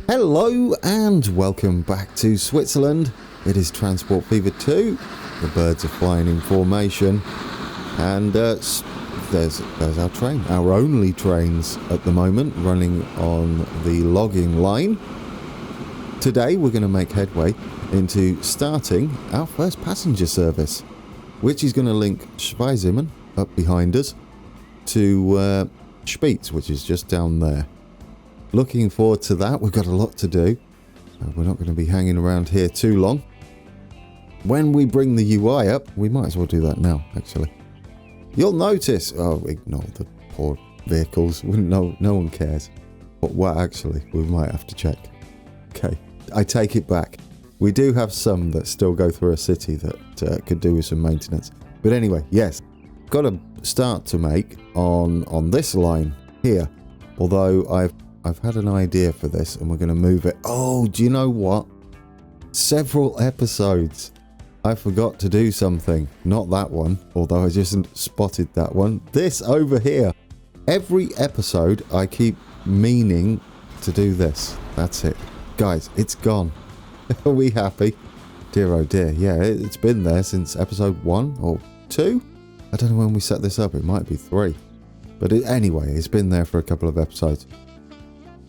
Hello and welcome back to Switzerland. It is Transport Fever 2. The birds are flying in formation. And there's our train. Our only trains at the moment running on the logging line. Today we're going to make headway into starting our first passenger service, which is going to link Schweizimen up behind us to Spitz, which is just down there. Looking forward to that. We've got a lot to do. We're not going to be hanging around here too long. When we bring the UI up, we might as well do that now, actually. You'll notice... Oh, ignore the poor vehicles. No one cares. But what actually, we might have to check. Okay, I take it back. We do have some that still go through a city that could do with some maintenance. But anyway, yes. Got a start to make on this line here. Although I've had an idea for this and we're going to move it. Oh, do you know what? Several episodes I forgot to do something. Not that one, although I just spotted that one. This over here. Every episode I keep meaning to do this. That's it. Guys, it's gone. Are we happy? Dear oh dear. Yeah, it's been there since episode 1 or 2. I don't know when we set this up. It might be 3. But anyway, it's been there for a couple of episodes.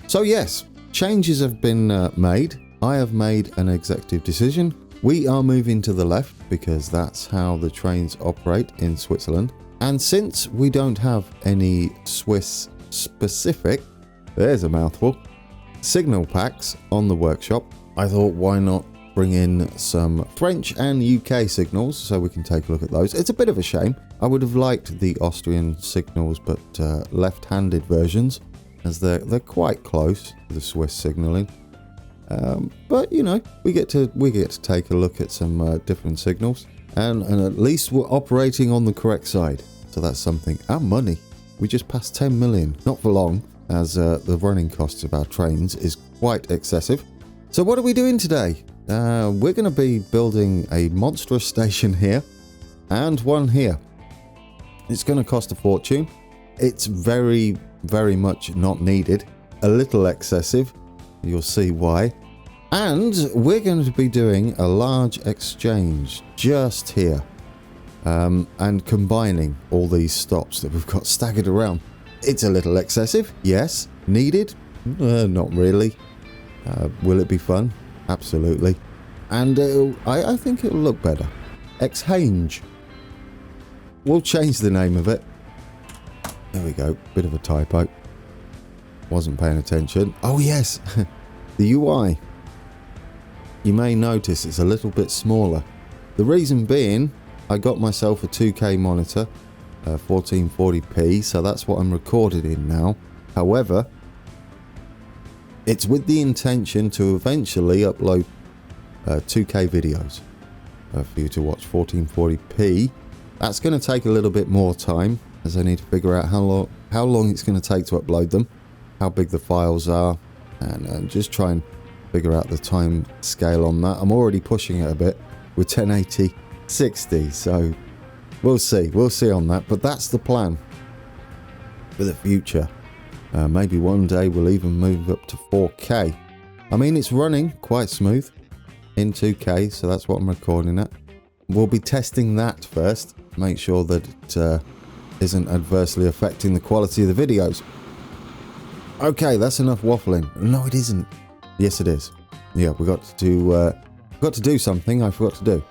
So yes, changes have been made. I have made an executive decision. We are moving to the left because that's how the trains operate in Switzerland. And since we don't have any Swiss specific, there's a mouthful, signal packs on the workshop, I thought why not bring in some French and UK signals so we can take a look at those. It's a bit of a shame. I would have liked the Austrian signals but left-handed versions, as they're quite close to the Swiss signalling. But you know, we get to take a look at some different signals, and at least we're operating on the correct side. So that's something. Our money, we just passed 10 million, not for long, as the running costs of our trains is quite excessive. So what are we doing today? We're going to be building a monstrous station here and one here. It's going to cost a fortune. It's very much not needed, a little excessive, you'll see why. And we're going to be doing a large exchange just here, and combining all these stops that we've got staggered around. It's a little excessive, yes. Needed? Not really. Will it be fun? Absolutely. And I think it'll look better. Exchange. We'll change the name of it. There we go, bit of a typo. Wasn't paying attention. Oh yes, the UI. You may notice it's a little bit smaller. The reason being, I got myself a 2K monitor, 1440p, so that's what I'm recorded in now. However, it's with the intention to eventually upload 2K videos for you to watch 1440p. That's going to take a little bit more time, as I need to figure out how long it's going to take to upload them, how big the files are, and just try and figure out the time scale on that. I'm already pushing it a bit with 1080 60, so we'll see on that, but that's the plan for the future. Maybe one day we'll even move up to 4K. I mean, it's running quite smooth in 2K, so that's what I'm recording at. We'll be testing that first, make sure that it isn't adversely affecting the quality of the videos. Okay, that's enough waffling. No, it isn't. Yes, it is. Yeah, we got to do something I forgot to do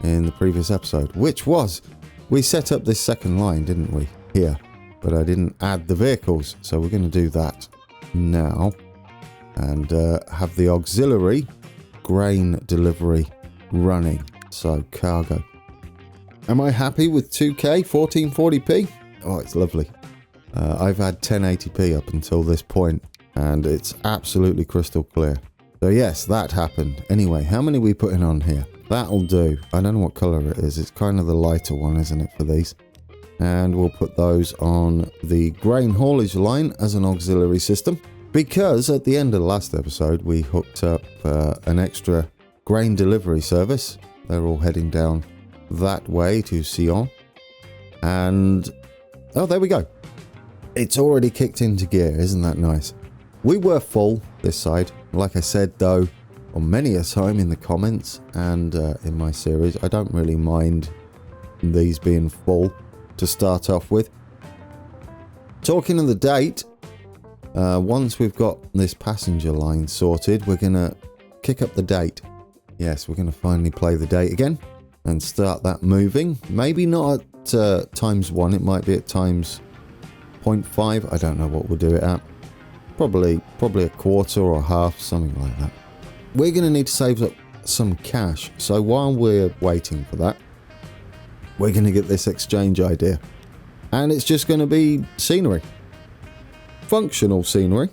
in the previous episode, which was we set up this second line, didn't we? Here, but I didn't add the vehicles, so we're going to do that now and have the auxiliary grain delivery running. So cargo. Am I happy with 2K 1440p? Oh, it's lovely. I've had 1080p up until this point, and it's absolutely crystal clear. So yes, that happened. Anyway, how many are we putting on here? That'll do. I don't know what colour it is. It's kind of the lighter one, isn't it, for these? And we'll put those on the grain haulage line as an auxiliary system. Because at the end of the last episode, we hooked up an extra grain delivery service. They're all heading down that way to Sion. And, oh, there we go. It's already kicked into gear. Isn't that nice? We were full this side. Like I said, though, on many a time in the comments and in my series, I don't really mind these being full to start off with. Talking of the date, once we've got this passenger line sorted, we're going to kick up the date. Yes, we're going to finally play the date again and start that moving. Maybe not at ×1, it might be at ×0.5. I don't know what we'll do it at. Probably a quarter or half, something like that. We're going to need to save up some cash. So while we're waiting for that, we're going to get this exchange idea. And it's just going to be scenery. Functional scenery.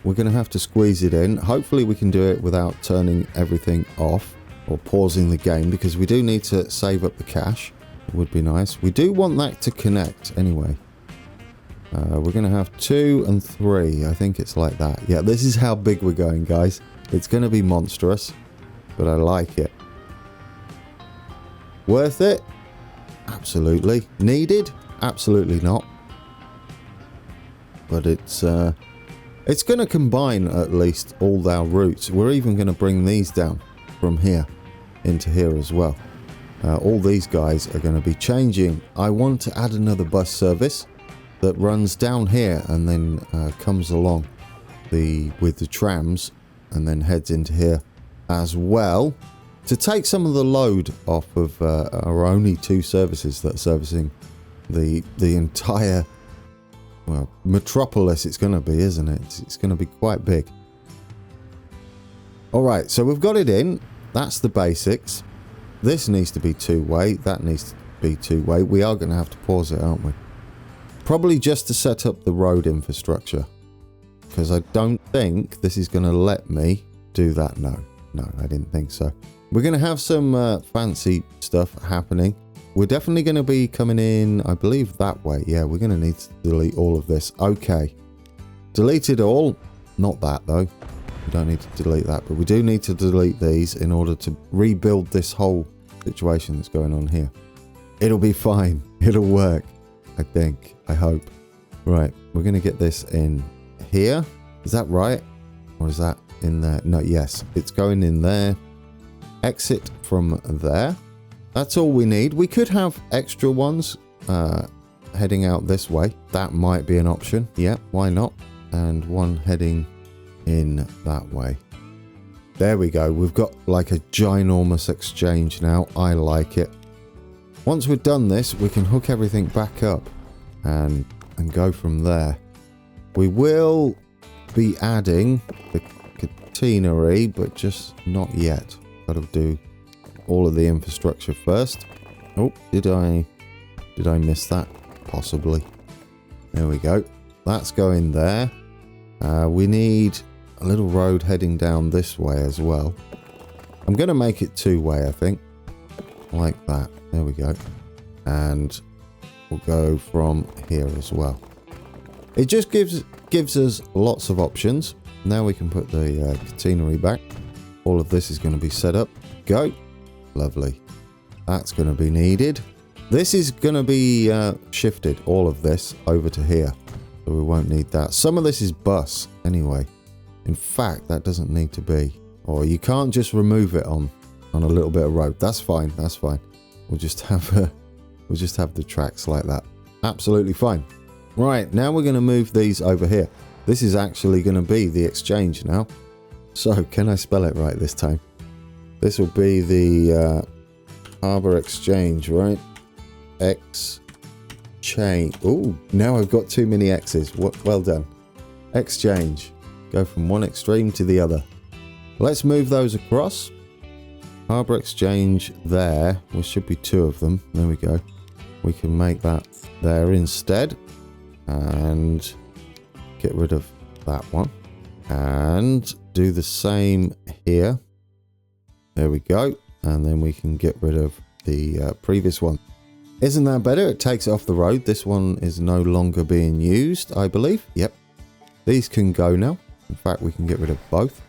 We're going to have to squeeze it in. Hopefully we can do it without turning everything off or pausing the game, because we do need to save up the cash. It would be nice. We do want that to connect anyway. We're going to have 2 and 3. I think it's like that. Yeah, this is how big we're going, guys. It's going to be monstrous, but I like it. Worth it? Absolutely. Needed? Absolutely not. But it's going to combine at least all our routes. We're even going to bring these down from here into here as well. All these guys are going to be changing. I want to add another bus service that runs down here and then comes along with the trams and then heads into here as well, to take some of the load off of our only 2 services that are servicing the entire, well, metropolis. It's going to be, isn't it? It's going to be quite big. All right, so we've got it in. That's the basics. This needs to be 2-way. That needs to be 2-way. We are going to have to pause it, aren't we? Probably just to set up the road infrastructure, because I don't think this is going to let me do that. No, I didn't think so. We're going to have some fancy stuff happening. We're definitely going to be coming in, I believe, that way. Yeah, we're going to need to delete all of this. Okay. Delete it all. Not that, though. We don't need to delete that, but we do need to delete these in order to rebuild this whole situation that's going on here. It'll be fine. It'll work, I think. I hope. Right, we're going to get this in here. Is that right? Or is that in there? No, yes. It's going in there. Exit from there. That's all we need. We could have extra ones heading out this way. That might be an option. Yeah, why not? And one heading in that way. There we go. We've got like a ginormous exchange now. I like it. Once we've done this, we can hook everything back up and go from there. We will be adding the catenary, but just not yet. Got to do all of the infrastructure first. Oh, did I miss that? Possibly. There we go. That's going there. We need a little road heading down this way as well. I'm going to make it 2-way, I think. Like that. There we go. And we'll go from here as well. It just gives us lots of options. Now we can put the catenary back. All of this is going to be set up. Go. Lovely. That's going to be needed. This is going to be shifted, all of this, over to here. So we won't need that. Some of this is bus anyway. In fact, that doesn't need to be. Or you can't just remove it on a little bit of road. That's fine. That's fine. We'll just have the tracks like that. Absolutely fine. Right, now we're going to move these over here. This is actually going to be the exchange now. So, can I spell it right this time? This will be the Harbour Exchange, right? Exchange. Ooh, now I've got too many X's. Well done. Exchange. Go from one extreme to the other. Let's move those across. Harbour Exchange there. There should be 2 of them. There we go. We can make that there instead. And get rid of that one. And do the same here. There we go. And then we can get rid of the previous one. Isn't that better? It takes it off the road. This one is no longer being used, I believe. Yep. These can go now. In fact, we can get rid of both.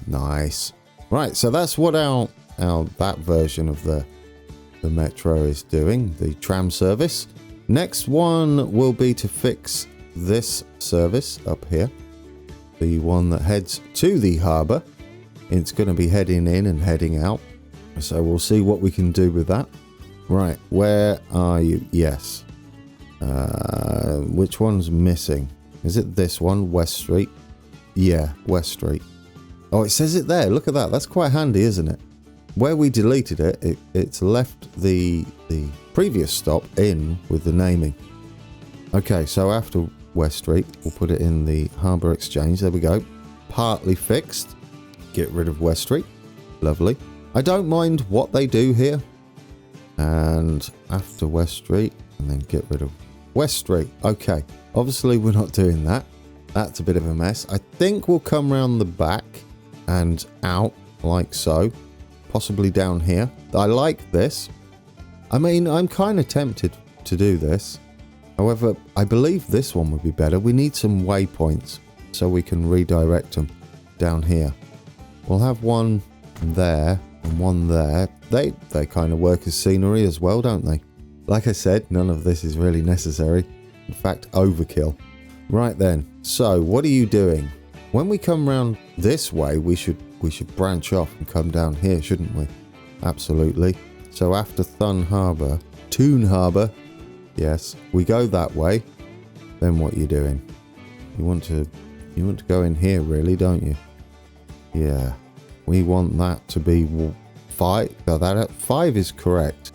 Nice. Right, so that's what our that version of the metro is doing, the tram service. Next one will be to fix this service up here. the one that heads to the harbour. It's going to be heading in and heading out. So we'll see what we can do with that. Right, where are you? Yes. Which one's missing? Is it this one, West Street? Yeah, West Street. Oh, it says it there. Look at that. That's quite handy, isn't it? Where we deleted it, it's left the previous stop in with the naming. Okay, so after West Street, we'll put it in the Harbour Exchange. There we go. Partly fixed. Get rid of West Street. Lovely. I don't mind what they do here. And after West Street, and then get rid of West Street. Okay, obviously we're not doing that. That's a bit of a mess. I think we'll come round the back and out like so. Possibly down here. I like this. I mean, I'm kind of tempted to do this. However, I believe this one would be better. We need some waypoints so we can redirect them down here. We'll have one there and one there. They kind of work as scenery as well, don't they? Like I said, none of this is really necessary. In fact, overkill. Right then, so what are you doing? When we come round this way, we should branch off and come down here, shouldn't we? Absolutely. So after Toon Harbour, yes, we go that way. Then what are you doing? You want to go in here, really, don't you? Yeah, we want that to be 5. So that 5 is correct.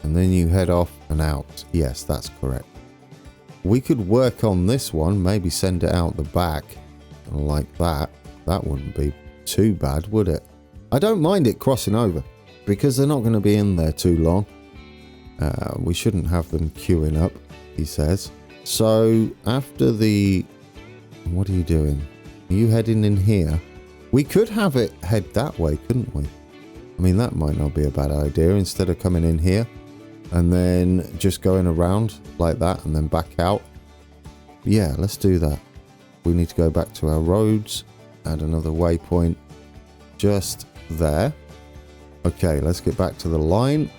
And then you head off and out. Yes, that's correct. We could work on this one, maybe send it out the back like that. That wouldn't be too bad, would it? I don't mind it crossing over because they're not going to be in there too long. We shouldn't have them queuing up, he says. So after the... What are you doing? Are you heading in here? We could have it head that way, couldn't we? I mean, that might not be a bad idea. Instead of coming in here and then just going around like that and then back out. Yeah, let's do that. We need to go back to our roads. Add another waypoint just there. Okay, let's get back to the line.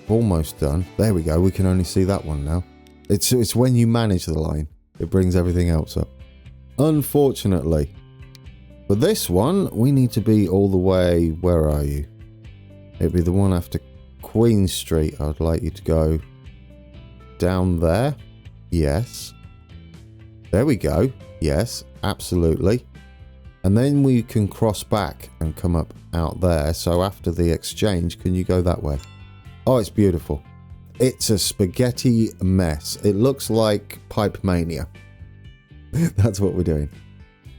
Almost done. There we go. We can only see that one now. It's when you manage the line, it brings everything else up. Unfortunately. For this one, we need to be all the way... Where are you? It'd be the one after Queen Street. I'd like you to go down there. Yes. There we go. Yes, absolutely. And then we can cross back and come up out there. So after the exchange, can you go that way? Oh, it's beautiful. It's a spaghetti mess. It looks like Pipe Mania. That's what we're doing.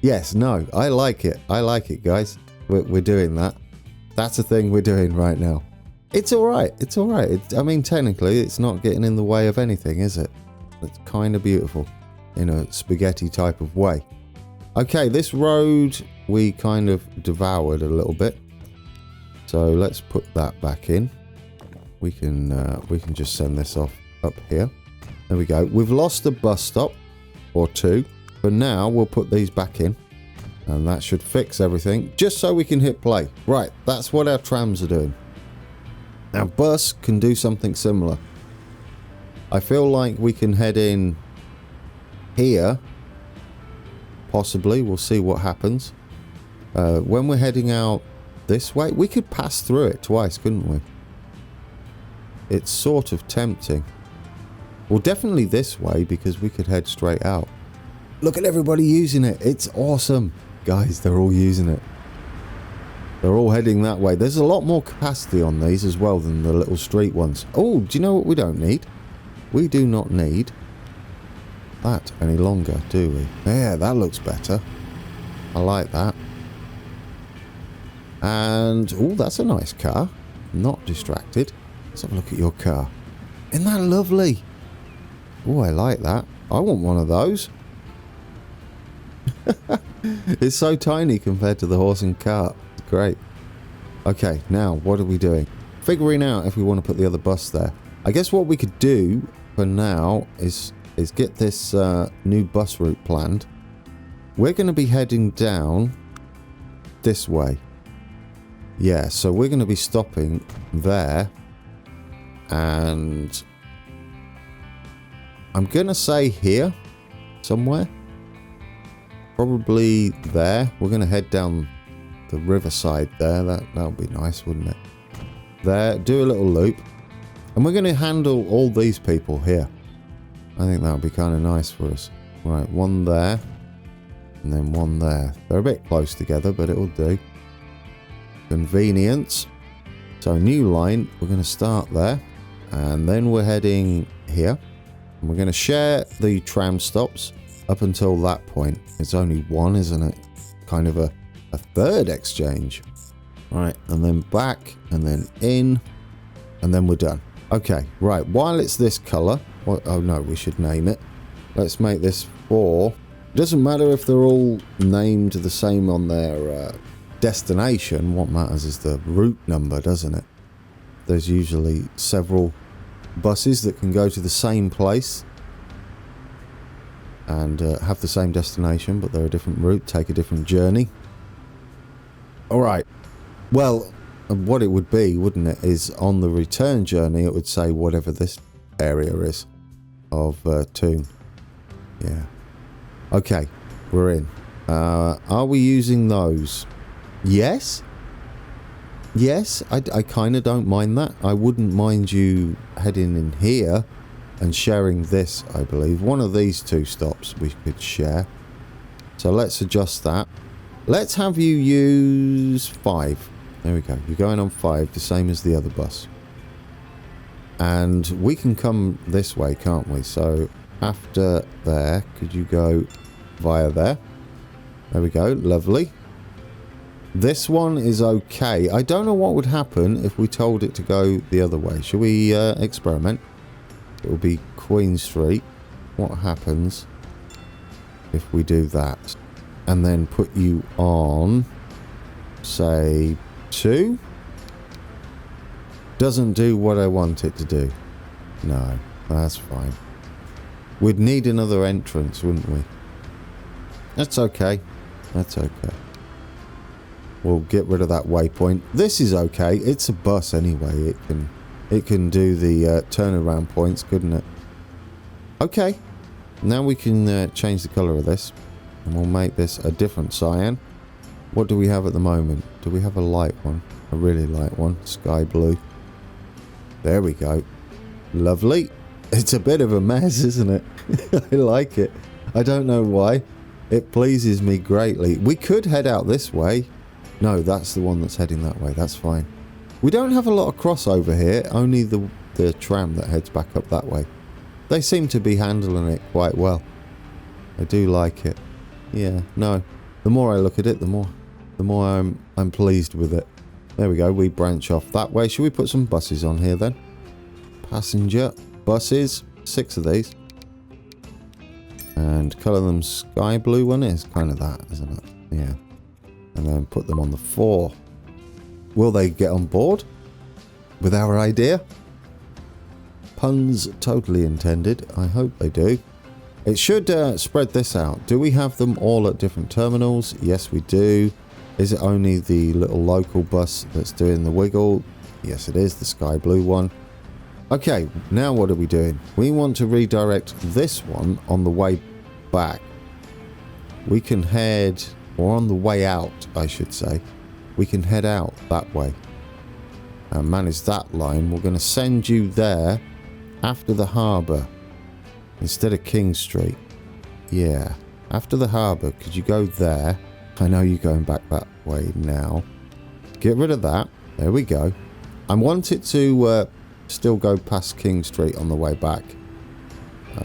Yes, no, I like it. I like it, guys. We're doing that. That's a thing we're doing right now. It's all right. It's all right. I mean, technically, it's not getting in the way of anything, is it? It's kind of beautiful in a spaghetti type of way. Okay, this road we kind of devoured a little bit. So let's put that back in. We can just send this off up here. There we go. We've lost a bus stop or two. But now we'll put these back in. And that should fix everything. Just so we can hit play. Right, that's what our trams are doing. Our bus can do something similar. I feel like we can head in here. Possibly. We'll see what happens. When we're heading out this way, we could pass through it twice, couldn't we? It's sort of tempting. Well, definitely this way because we could head straight out. Look at everybody using it. It's awesome. Guys, they're all using it. They're all heading that way. There's a lot more capacity on these as well than the little street ones. Oh, do you know what we don't need? We do not need that any longer, do we? Yeah, that looks better. I like that. And, oh, that's a nice car. Not distracted. Let's have a look at your car. Isn't that lovely? Oh, I like that. I want one of those. It's so tiny compared to the horse and cart. It's great. Okay, now what are we doing? Figuring out if we want to put the other bus there. I guess what we could do for now is get this new bus route planned. We're going to be heading down this way. Yeah, so we're going to be stopping there. And I'm going to say here somewhere. probably there. We're going to head down the riverside there. That would be nice, wouldn't it? There, do a little loop. And we're going to handle all these people here. I think that would be kind of nice for us. Right, one there. And then one there. They're a bit close together, but it'll do. Convenience. So new line, we're going to start there. And then we're heading here. And we're going to share the tram stops up until that point. It's only one, isn't it? Kind of a third exchange. Right, and then back, and then in, and then we're done. Okay, right, while it's this colour, oh no, we should name it. Let's make this 4. It doesn't matter if they're all named the same on their destination. What matters is the route number, doesn't it? There's usually several buses that can go to the same place and have the same destination, but they're a different route, take a different journey. Alright, well, what it would be, wouldn't it, is on the return journey it would say whatever this area is of Toon. Yeah. Okay, we're in. Are we using those? Yes? Yes, I kind of don't mind that. I wouldn't mind you heading in here and sharing this, I believe. One of these 2 stops we could share. So let's adjust that. Let's have you use 5. There we go. You're going on 5, the same as the other bus. And we can come this way, can't we? So after there, could you go via there? There we go. Lovely. This one is okay. I don't know what would happen if we told it to go the other way. Shall we experiment? It will be Queen Street. What happens if we do that? And then put you on, say, 2? Doesn't do what I want it to do. No, that's fine. We'd need another entrance, wouldn't we? That's okay. That's okay. We'll get rid of that waypoint. This is okay. It's a bus anyway. It can do the turnaround points, couldn't it? Okay. Now we can change the colour of this. And we'll make this a different cyan. What do we have at the moment? Do we have a light one? A really light one. Sky blue. There we go. Lovely. It's a bit of a mess, isn't it? I like it. I don't know why. It pleases me greatly. We could head out this way. No, that's the one that's heading that way. That's fine. We don't have a lot of crossover here. Only the tram that heads back up that way. They seem to be handling it quite well. I do like it. Yeah, no. The more I look at it, the more I'm pleased with it. There we go. We branch off that way. Should we put some buses on here then? Passenger buses. 6 of these. And colour them sky blue. One is kind of that, isn't it? Yeah. And then put them on the 4. Will they get on board with our idea? Puns totally intended. I hope they do. It should spread this out. Do we have them all at different terminals? Yes, we do. Is it only the little local bus that's doing the wiggle? Yes, it is. The sky blue one. Okay, now what are we doing? We want to redirect this one on the way back. We can head, or on the way out, I should say. We can head out that way. And manage that line. We're going to send you there after the harbour. Instead of King Street. Yeah. After the harbour, could you go there? I know you're going back that way now. Get rid of that. There we go. I want it to still go past King Street on the way back.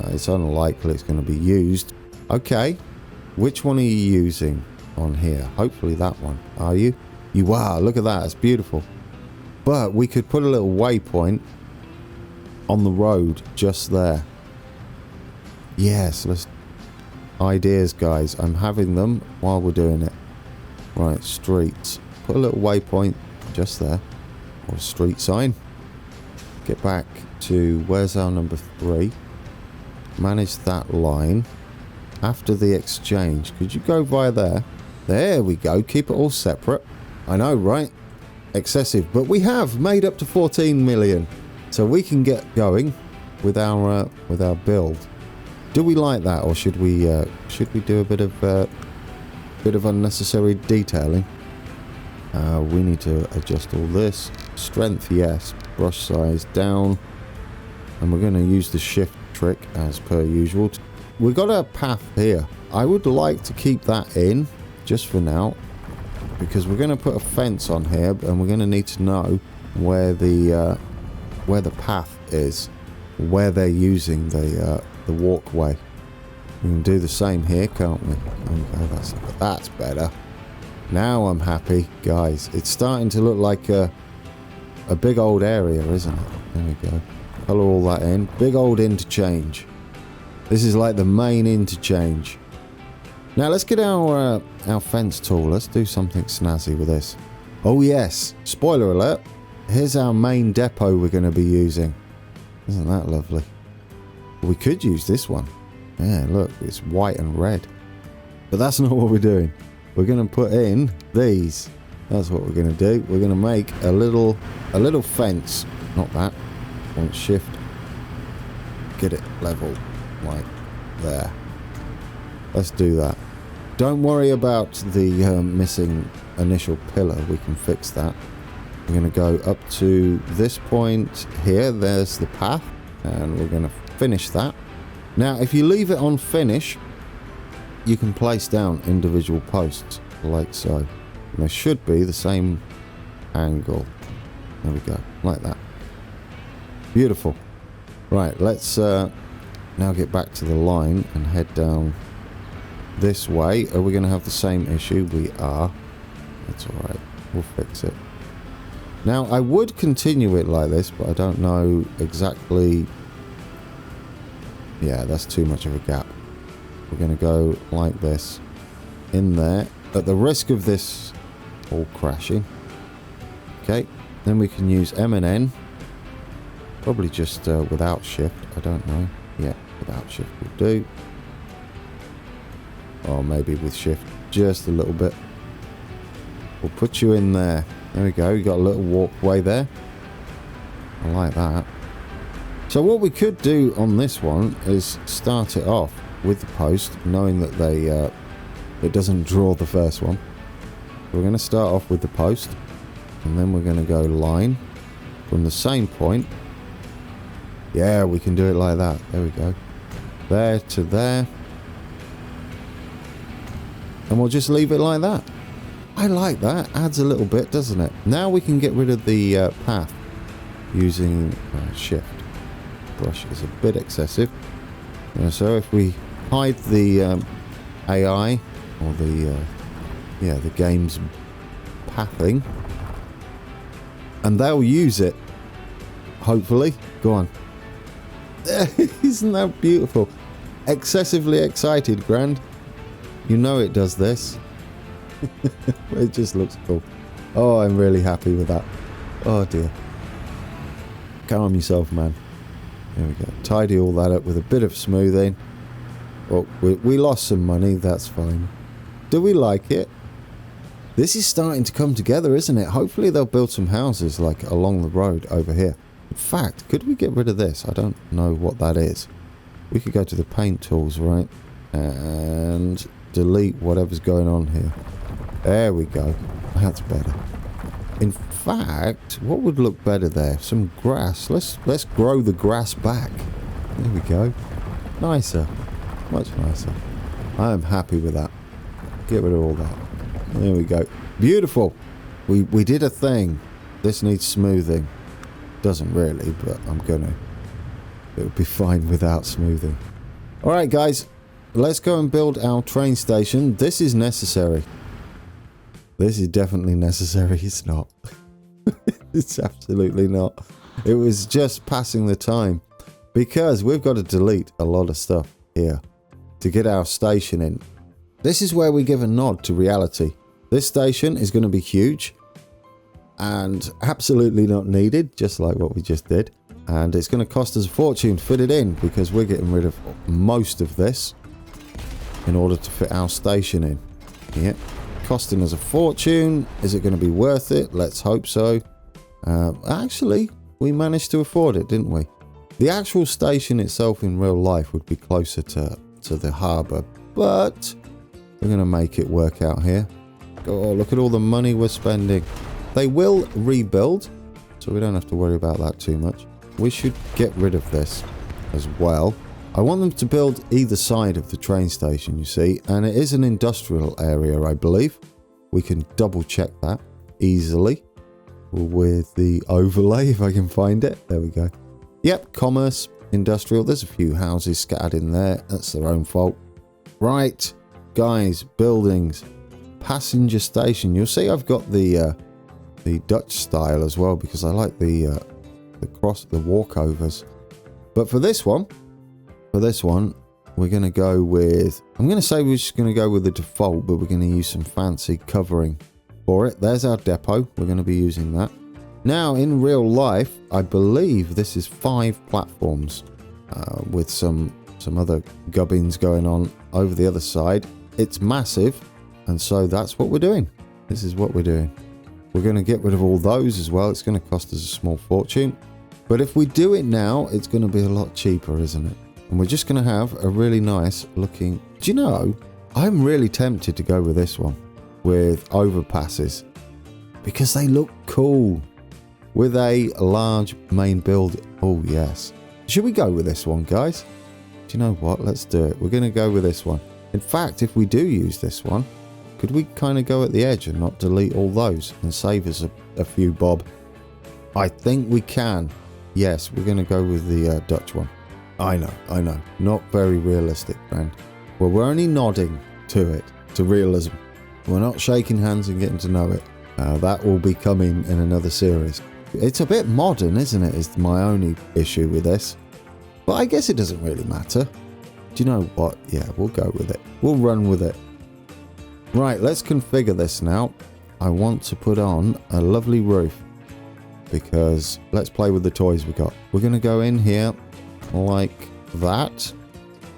It's unlikely it's going to be used. Okay. Which one are you using on here? Hopefully that one. Are you? You are. Look at that. It's beautiful. But we could put a little waypoint on the road just there. Yes, let's... Ideas, guys. I'm having them while we're doing it. Right, streets. Put a little waypoint just there. Or a street sign. Get back to... Where's our number 3? Manage that line. After the exchange. Could you go via there? There we go. Keep it all separate. I know, right? Excessive. But we have made up to 14 million. So we can get going with our build. Do we like that, or should we do a bit of bit of unnecessary detailing. We need to adjust all this. Strength, yes. Brush size down. And we're going to use the shift trick as per usual. We've got a path here. I would like to keep that in just for now, because we're going to put a fence on here, and we're going to need to know where the path is, where they're using the walkway. We can do the same here, can't we? Okay, that's better. Now I'm happy, guys. It's starting to look like a big old area, isn't it? There we go. Colour all that in. Big old interchange. This is like the main interchange. Now let's get our fence tool. Let's do something snazzy with this. Oh yes, spoiler alert. Here's our main depot we're going to be using. Isn't that lovely? We could use this one. Yeah, look, it's white and red. But that's not what we're doing. We're going to put in these. That's what we're going to do. We're going to make a little fence. Not that. Want shift. Get it level like there. Let's do that. Don't worry about the missing initial pillar. We can fix that. We're going to go up to this point here. There's the path. And we're going to finish that. Now, if you leave it on finish, you can place down individual posts like so. And they should be the same angle. There we go. Like that. Beautiful. Right, let's now get back to the line and head down this way. Are we going to have the same issue? We are. That's alright. We'll fix it. Now, I would continue it like this, but I don't know exactly. Yeah, that's too much of a gap. We're going to go like this. In there. At the risk of this all crashing. Okay. Then we can use M and N. Probably just without shift. I don't know. Yeah, without shift will do. Or maybe with shift. Just a little bit. We'll put you in there. There we go. You got a little walkway there. I like that. So what we could do on this one is start it off with the post, knowing that it doesn't draw the first one. We're going to start off with the post, and then we're going to go line from the same point. Yeah, we can do it like that. There we go. There to there. And we'll just leave it like that. I like that. Adds a little bit, doesn't it? Now we can get rid of the path using shift. Brush is a bit excessive. So if we hide the AI or the game's pathing, and they'll use it. Hopefully. Go on. Isn't that beautiful? Excessively excited, Grand. You know it does this. It just looks cool. Oh, I'm really happy with that. Oh dear. Calm yourself, man. There we go. Tidy all that up with a bit of smoothing. Oh, we lost some money. That's fine. Do we like it? This is starting to come together, isn't it? Hopefully they'll build some houses like along the road over here. In fact, could we get rid of this? I don't know what that is. We could go to the paint tools, right? And delete whatever's going on here. There we go. That's better. In fact, what would look better there? Some grass. Let's grow the grass back. There we go. Nicer. Much nicer. I am happy with that. Get rid of all that. There we go. Beautiful. We did a thing. This needs smoothing. Doesn't really, but I'm gonna. It'll be fine without smoothing. Alright guys, let's go and build our train station. This is necessary. This is definitely necessary. It's not. It's absolutely not. It was just passing the time. Because we've got to delete a lot of stuff here to get our station in. This is where we give a nod to reality. This station is going to be huge. And absolutely not needed, just like what we just did. And it's going to cost us a fortune to fit it in, because we're getting rid of most of this in order to fit our station in. Yeah, costing us a fortune. Is it going to be worth it? Let's hope so. Actually, we managed to afford it, didn't we? The actual station itself in real life would be closer to the harbour, but We're going to make it work out here. Oh, look at all the money we're spending. They will rebuild, so we don't have to worry about that too much. We should get rid of this as well. I want them to build either side of the train station, you see, and it is an industrial area, I believe. We can double check that easily with the overlay if I can find it. There we go. Yep, commerce, industrial. There's a few houses scattered in there. That's their own fault. Right, guys, buildings, passenger station. You'll see I've got the Dutch style as well because I like the walkovers. But for this one, we're going to go with, I'm going to say we're just going to go with the default, but we're going to use some fancy covering for it. There's our depot. We're going to be using that. Now, in real life, I believe this is 5 platforms with some other gubbins going on over the other side. It's massive, and so that's what we're doing. This is what we're doing. We're going to get rid of all those as well. It's going to cost us a small fortune. But if we do it now, it's going to be a lot cheaper, isn't it? And we're just going to have a really nice looking... Do you know, I'm really tempted to go with this one, with overpasses, because they look cool. With a large main build. Oh, yes. Should we go with this one, guys? Do you know what? Let's do it. We're going to go with this one. In fact, if we do use this one, could we kind of go at the edge and not delete all those and save us a few bob? I think we can. Yes, we're going to go with the Dutch one. I know. Not very realistic, friend. Well, we're only nodding to it, to realism. We're not shaking hands and getting to know it. That will be coming in another series. It's a bit modern, isn't it, is my only issue with this. But I guess it doesn't really matter. Do you know what? Yeah, we'll go with it. We'll run with it. Right, let's configure this now. I want to put on a lovely roof, because let's play with the toys we got. We're going to go in here like that.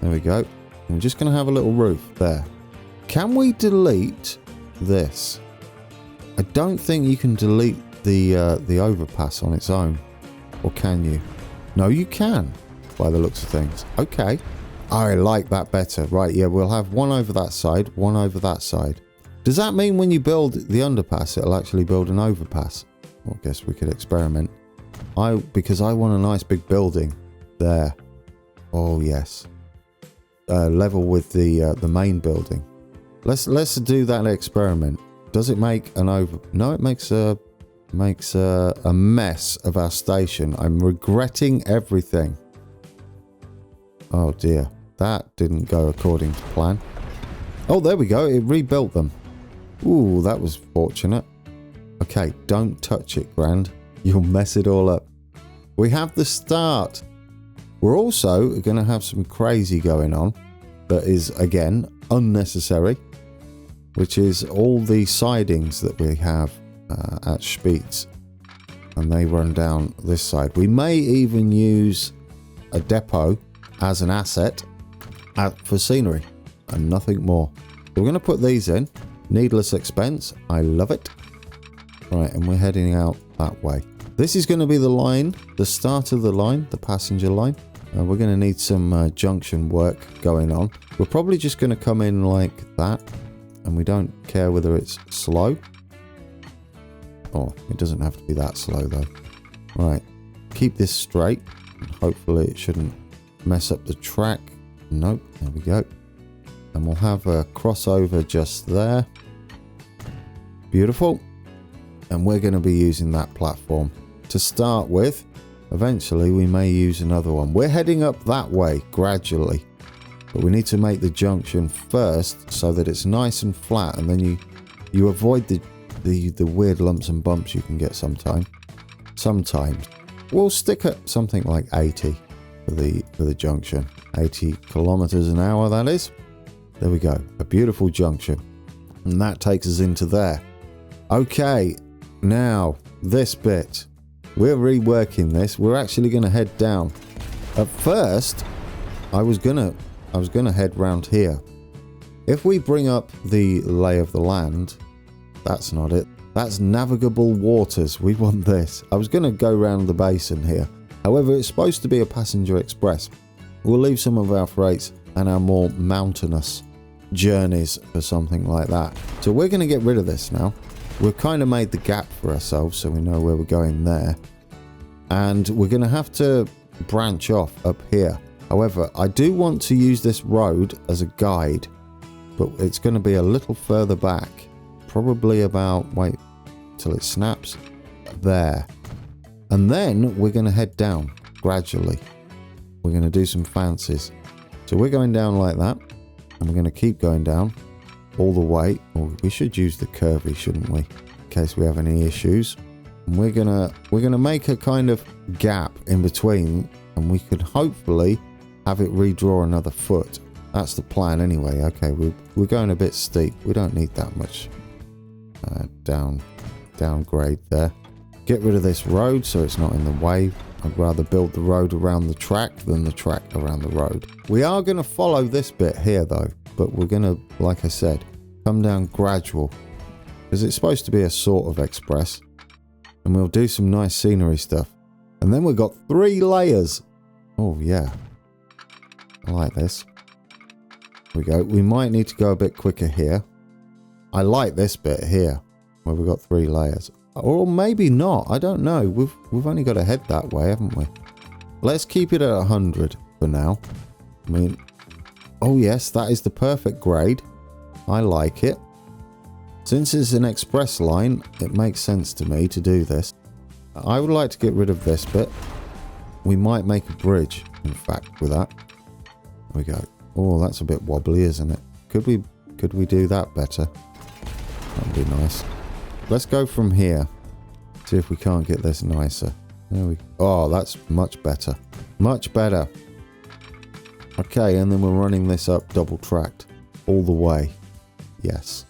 There we go. And we're just going to have a little roof there. Can we delete this? I don't think you can delete the overpass on its own. Or can you? No, you can, by the looks of things. Okay. I like that better. Right, yeah, we'll have one over that side, one over that side. Does that mean when you build the underpass, it'll actually build an overpass? Well, I guess we could experiment. Because I want a nice big building there. Oh, yes. Level with the main building. Let's do that experiment. Does it make an over... No, it makes a mess of our station. I'm regretting everything. Oh, dear. That didn't go according to plan. Oh, there we go. It rebuilt them. Ooh, that was fortunate. Okay, don't touch it, Grand. You'll mess it all up. We have the start. We're also going to have some crazy going on that is, again, unnecessary, which is all the sidings that we have at Spitz, and they run down this side. We may even use a depot as an asset for scenery and nothing more. We're going to put these in. Needless expense. I love it. Right, and we're heading out that way. This is going to be the line, the start of the line, the passenger line. We're going to need some junction work going on. We're probably just going to come in like that, and we don't care whether it's slow. Oh, it doesn't have to be that slow though. Right, keep this straight. Hopefully it shouldn't mess up the track. Nope, there we go. And we'll have a crossover just there. Beautiful. And we're going to be using that platform to start with. Eventually we may use another one. We're heading up that way gradually, but we need to make the junction first so that it's nice and flat, and then you avoid the weird lumps and bumps you can get sometimes. We'll stick at something like 80 for the junction. 80 kilometers an hour, that is. There we go. A beautiful junction. And that takes us into there. Okay, now this bit. We're reworking this. We're actually going to head down. At first, I was gonna head round here. If we bring up the lay of the land, that's not it. That's navigable waters. We want this. I was going to go round the basin here. However, it's supposed to be a passenger express. We'll leave some of our freights and our more mountainous journeys for something like that. So we're going to get rid of this now. We've kind of made the gap for ourselves so we know where we're going there. And we're going to have to branch off up here. However, I do want to use this road as a guide, but it's going to be a little further back. Probably about, wait till it snaps, there. And then we're going to head down gradually. We're going to do some fancies. So we're going down like that, and we're going to keep going down all the way. Or we should use the curvy, shouldn't we? In case we have any issues. And we're gonna make a kind of gap in between, and we could hopefully have it redraw another foot. That's the plan anyway. Okay, we're going a bit steep. We don't need that much downgrade there. Get rid of this road so it's not in the way. I'd rather build the road around the track than the track around the road. We are going to follow this bit here though, but we're going to, like I said, come down gradual, because it's supposed to be a sort of express, and we'll do some nice scenery stuff. And then we've got 3 layers. Oh yeah, I like this. Here we go. We might need to go a bit quicker here. I like this bit here where we've got 3 layers. Or maybe not. I don't know. We've only got to head that way, haven't we? Let's keep it at 100 for now. I mean, oh yes, that is the perfect grade. I like it. Since it's an express line, it makes sense to me to do this. I would like to get rid of this bit. We might make a bridge, in fact, with that. There we go. Oh, that's a bit wobbly, isn't it? Could we do that better? That'd be nice. Let's go from here. See if we can't get this nicer. There we go. Oh, that's much better. Much better. Okay, and then we're running this up double tracked all the way. Yes.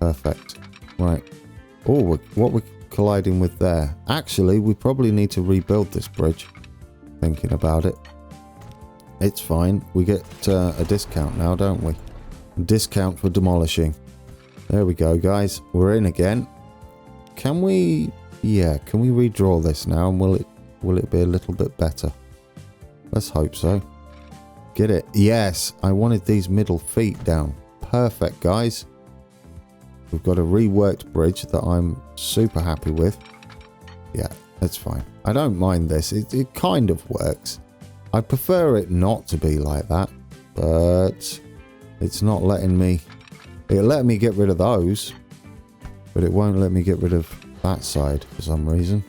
Perfect. Right. Oh, what we're colliding with there. Actually, we probably need to rebuild this bridge. Thinking about it. It's fine. We get a discount now, don't we? Discount for demolishing. There we go, guys. We're in again. Can we... yeah, can we redraw this now? And will it be a little bit better? Let's hope so. Get it? Yes, I wanted these middle feet down. Perfect, guys. We've got a reworked bridge that I'm super happy with. Yeah, that's fine. I don't mind this. It kind of works. I prefer it not to be like that, but it's not letting me... it'll let me get rid of those, but it won't let me get rid of that side for some reason.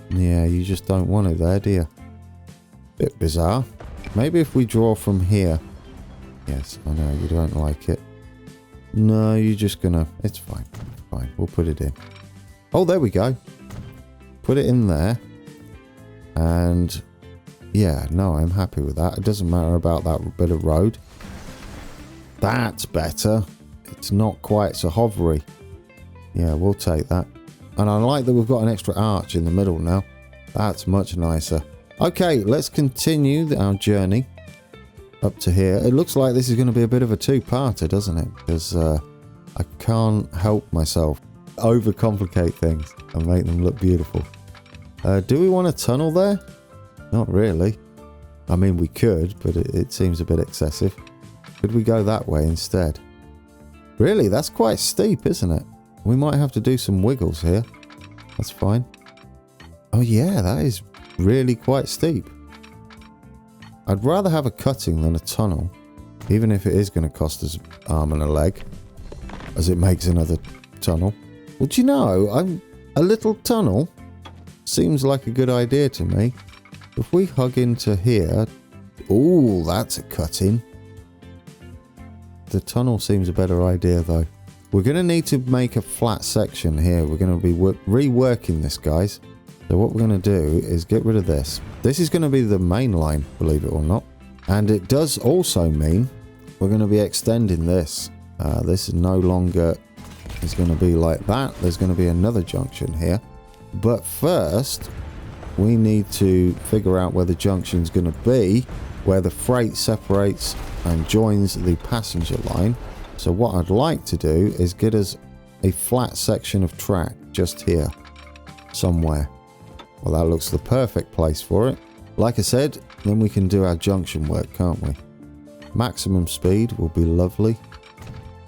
Yeah, you just don't want it there, do you? Bit bizarre. Maybe if we draw from here. Yes, I know, you don't like it. No, you're just gonna... it's fine. It's fine. We'll put it in. Oh, there we go. Put it in there. And... yeah, no, I'm happy with that. It doesn't matter about that bit of road. That's better. It's not quite so hovery. Yeah, we'll take that. And I like that we've got an extra arch in the middle now. That's much nicer. Okay, let's continue our journey up to here. It looks like this is going to be a bit of a two-parter, doesn't it? Because I can't help myself overcomplicate things and make them look beautiful. Do we want a tunnel there? Not really. I mean, we could, but it seems a bit excessive. Could we go that way instead? Really, that's quite steep, isn't it? We might have to do some wiggles here. That's fine. Oh yeah, that is really quite steep. I'd rather have a cutting than a tunnel, even if it is going to cost us an arm and a leg, as it makes another tunnel. Well, do you know, a little tunnel seems like a good idea to me. If we hug into here... ooh, that's a cutting. The tunnel seems a better idea, though. We're going to need to make a flat section here. We're going to be reworking this, guys. So what we're going to do is get rid of this. This is going to be the main line, believe it or not. And it does also mean we're going to be extending this. This is no longer is going to be like that. There's going to be another junction here. But first, we need to figure out where the junction's going to be, where the freight separates and joins the passenger line. So what I'd like to do is get us a flat section of track just here, somewhere. Well, that looks the perfect place for it. Like I said, then we can do our junction work, can't we? Maximum speed will be lovely.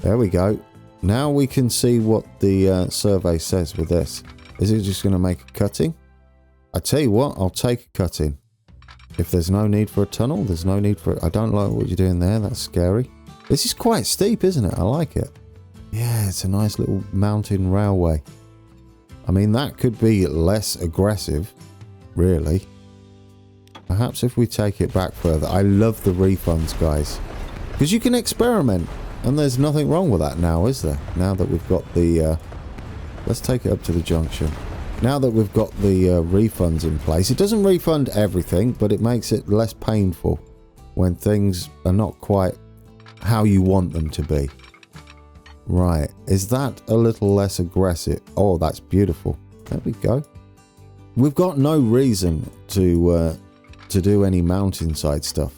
There we go. Now we can see what the survey says with this. Is it just going to make a cutting? I tell you what, I'll take a cutting. If there's no need for a tunnel, there's no need for it. I don't like what you're doing there. That's scary. This is quite steep, isn't it? I like it. Yeah, it's a nice little mountain railway. I mean, that could be less aggressive, really. Perhaps if we take it back further. I love the refunds, guys. Because you can experiment. And there's nothing wrong with that now, is there? Now that we've got the... let's take it up to the junction. Now that we've got the refunds in place. It doesn't refund everything, but it makes it less painful when things are not quite how you want them to be. Right. Is that a little less aggressive? Oh, that's beautiful. There we go. We've got no reason to do any mountainside stuff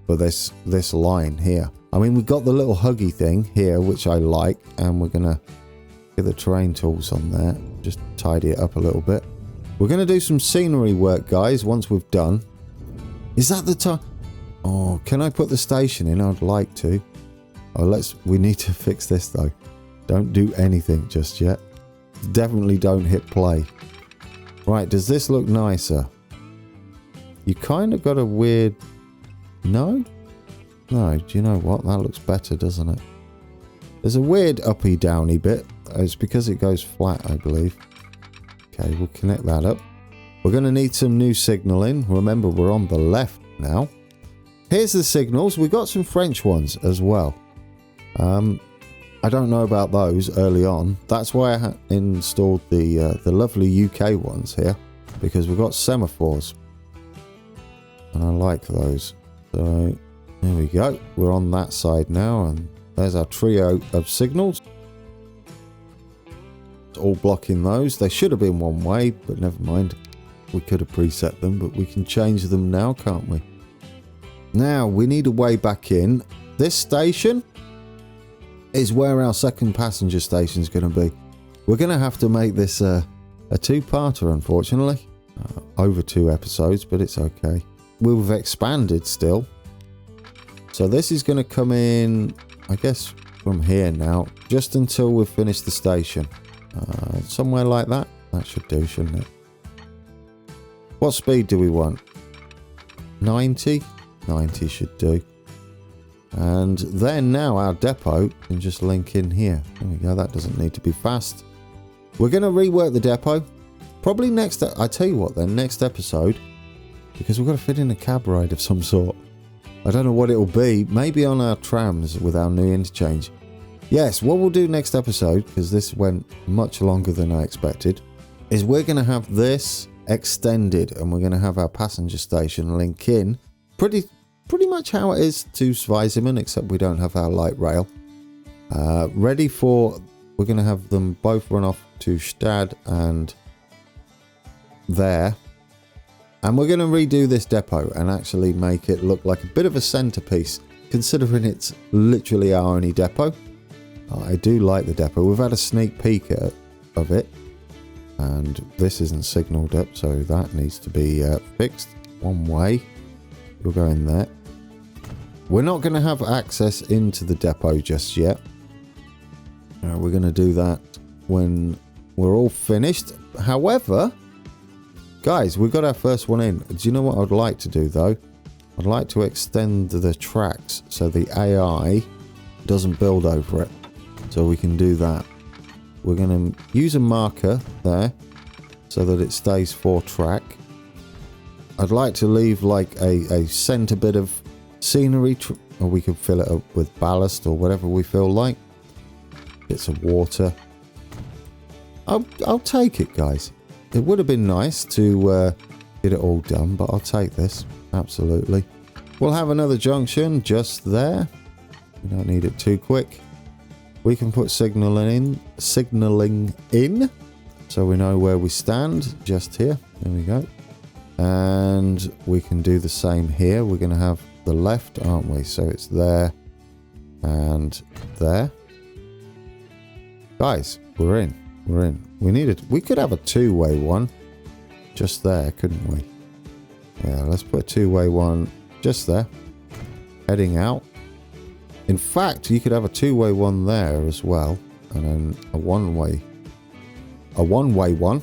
for this line here. I mean, we've got the little huggy thing here, which I like, and we're going to get the terrain tools on there. Just tidy it up a little bit. We're going to do some scenery work, guys, once we've done. Is that the time? Oh, can I put the station in? I'd like to. Oh, we need to fix this, though. Don't do anything just yet. Definitely don't hit play. Right, does this look nicer? You kind of got a weird... No? No, do you know what? That looks better, doesn't it? There's a weird uppy downy bit. It's because it goes flat, I believe. Okay, we'll connect that up. We're going to need some new signalling. Remember, we're on the left now. Here's the signals. We got some French ones as well. I don't know about those early on. That's why I installed the lovely UK ones here, because we've got semaphores. And I like those. So... there we go. We're on that side now, and there's our trio of signals. It's all blocking those. They should have been one way, but never mind. We could have preset them, but we can change them now, can't we? Now, we need a way back in. This station is where our second passenger station is going to be. We're going to have to make this a two-parter, unfortunately. Over 2 episodes, but it's okay. We've expanded still. So this is going to come in, I guess, from here now, just until we've finished the station. Somewhere like that. That should do, shouldn't it? What speed do we want? 90? 90 should do. And then now our depot can just link in here. There we go. That doesn't need to be fast. We're going to rework the depot. Probably next... I tell you what then, next episode, because we've got to fit in a cab ride of some sort. I don't know what it'll be. Maybe on our trams with our new interchange. Yes, what we'll do next episode, because this went much longer than I expected, is we're going to have this extended and we're going to have our passenger station link in pretty much how it is to Zweisimmen, except we don't have our light rail. Ready for... We're going to have them both run off to Stad and there. And we're going to redo this depot and actually make it look like a bit of a centerpiece, considering it's literally our only depot. I do like the depot. We've had a sneak peek of it, and this isn't signalled up, so that needs to be fixed. One way. You'll go in there. We're not going to have access into the depot just yet. We're going to do that when we're all finished. However... guys, we've got our first one in. Do you know what I'd like to do, though? I'd like to extend the tracks so the AI doesn't build over it. So we can do that. We're going to use a marker there so that it stays 4-track. I'd like to leave like a centre bit of scenery, or we could fill it up with ballast or whatever we feel like. Bits of water. I'll take it, guys. It would have been nice to get it all done, but I'll take this. Absolutely. We'll have another junction just there. We don't need it too quick. We can put signalling in, so we know where we stand. Just here. There we go. And we can do the same here. We're going to have the left, aren't we? So it's there and there. Guys, we're in. We're in. We could have a 2-way one just there, couldn't we? Yeah, let's put a 2-way one just there. Heading out. In fact, you could have a two-way one there as well, and then a one-way one,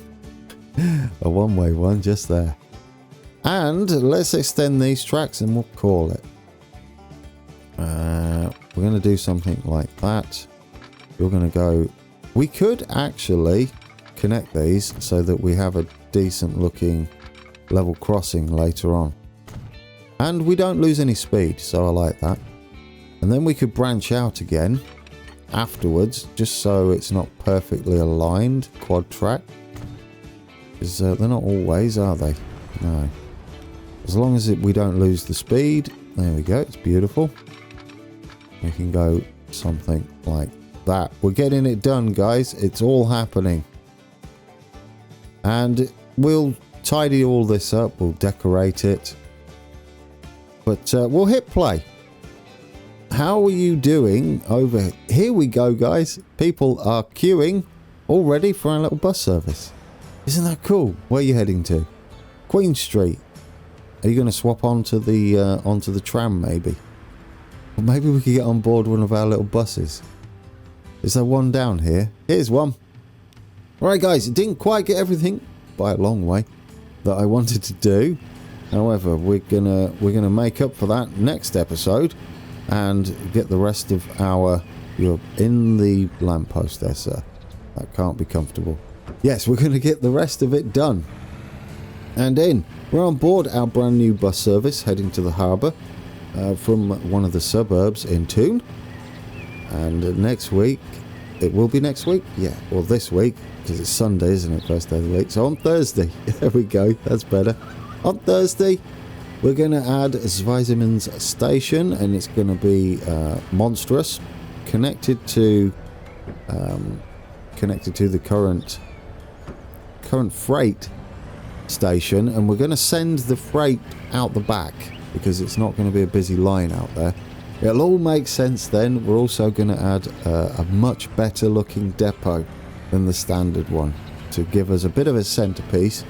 a one-way one just there. And let's extend these tracks and we'll call it. We're going to do something like that. You're going to go... We could actually connect these so that we have a decent looking level crossing later on. And we don't lose any speed, so I like that. And then we could branch out again afterwards, just so it's not perfectly aligned, quad track. Because they're not always, are they? No. As long as we don't lose the speed. There we go, it's beautiful. We can go something like that. We're getting it done, guys. It's all happening. And we'll tidy all this up. We'll decorate it. But we'll hit play. How are you doing over here? We go, guys. People are queuing already for our little bus service. Isn't that cool? Where are you heading to? Queen Street. Are you going to swap onto the tram, maybe? Or maybe we could get on board one of our little buses. Is there one down here? Here's one. Alright, guys, it didn't quite get everything by a long way that I wanted to do. However, we're gonna make up for that next episode and get the rest of our... You're in the lamppost there, sir. That can't be comfortable. Yes, we're going to get the rest of it done. And in. We're on board our brand new bus service heading to the harbour from one of the suburbs in Toon. And next week, it will be next week? Yeah, well this week, because it's Sunday, isn't it? First day of the week. So on Thursday, there we go, that's better. On Thursday, we're going to add Zweisimmen's station, and it's going to be monstrous, connected to the current freight station, and we're going to send the freight out the back because it's not going to be a busy line out there. It'll all make sense then. We're also going to add a much better looking depot than the standard one to give us a bit of a centerpiece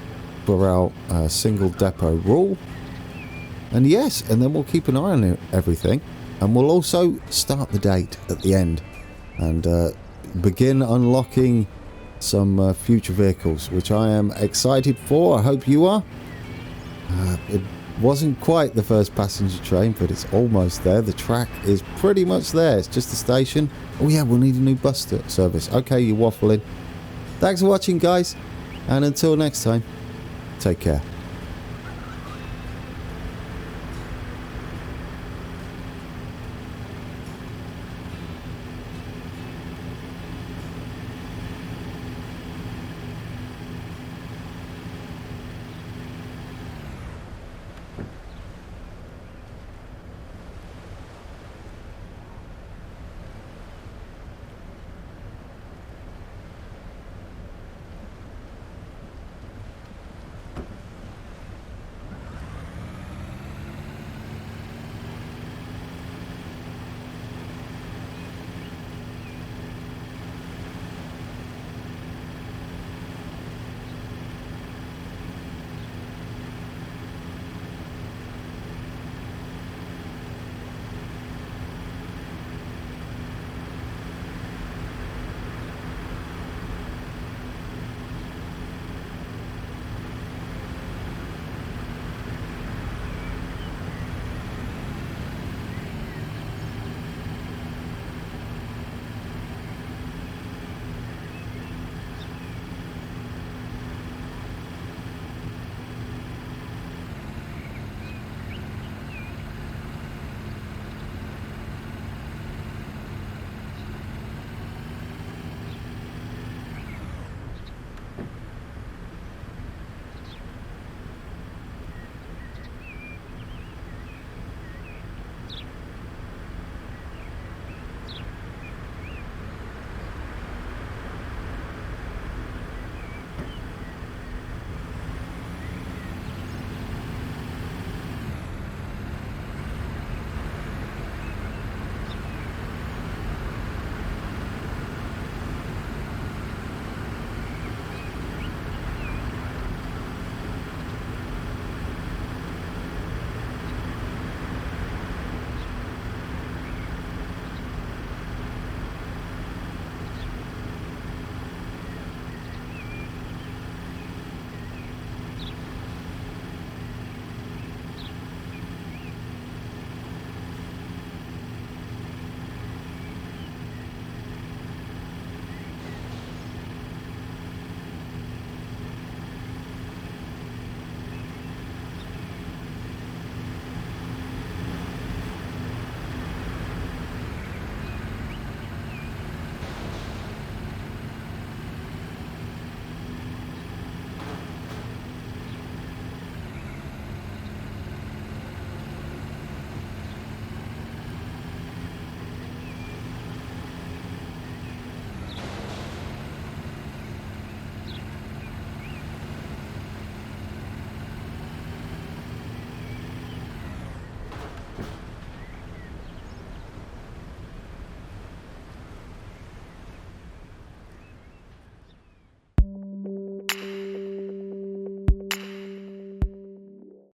for our single depot rule. And yes, and then we'll keep an eye on everything, and we'll also start the date at the end and begin unlocking some future vehicles, which I am excited for. I hope you are. It wasn't quite the first passenger train, but it's almost there. The track is pretty much there. It's just the station. Oh yeah, we'll need a new bus service. Okay, you're waffling. Thanks for watching, guys, and until next time, take care.